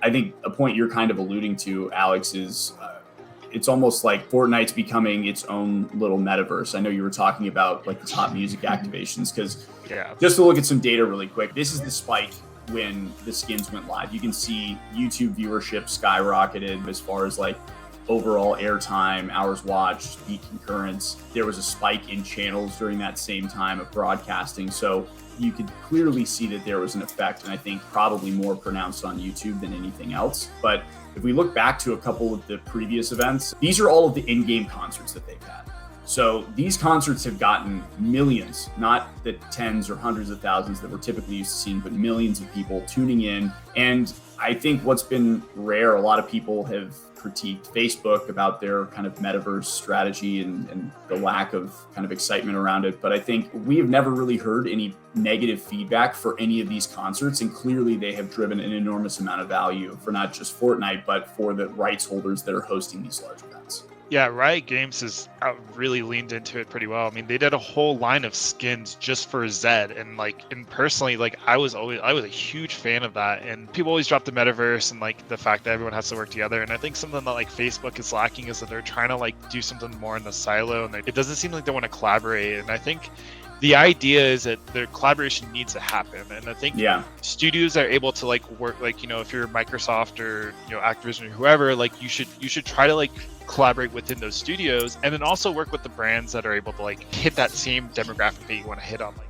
I think a point you're kind of alluding to, Alex, is it's almost like Fortnite's becoming its own little metaverse. I know you were talking about like the top music activations, because just to look at some data really quick, this is the spike when the skins went live. You can see YouTube viewership skyrocketed as far as like overall airtime, hours watched, peak concurrence. There was a spike in channels during that same time of broadcasting. So you could clearly see that there was an effect, and I think probably more pronounced on YouTube than anything else. But if we look back to a couple of the previous events, these are all of the in-game concerts that they've had. So these concerts have gotten millions, not the tens or hundreds of thousands that we're typically used to seeing, but millions of people tuning in. And I think what's been rare, a lot of people have critiqued Facebook about their kind of metaverse strategy and the lack of kind of excitement around it. But I think we have never really heard any negative feedback for any of these concerts. And clearly they have driven an enormous amount of value for not just Fortnite, but for the rights holders that are hosting these large events. Yeah, Riot Games has really leaned into it pretty well. I mean, they did a whole line of skins just for Zed, and personally, I was a huge fan of that. And people always drop the metaverse and like the fact that everyone has to work together. And I think something that like Facebook is lacking is that they're trying to like do something more in the silo, and it doesn't seem like they want to collaborate. And I think the idea is that their collaboration needs to happen, and I think studios are able to like work, like, you know, if you're Microsoft or, you know, Activision or whoever, like you should try to like collaborate within those studios, and then also work with the brands that are able to like hit that same demographic that you want to hit on, like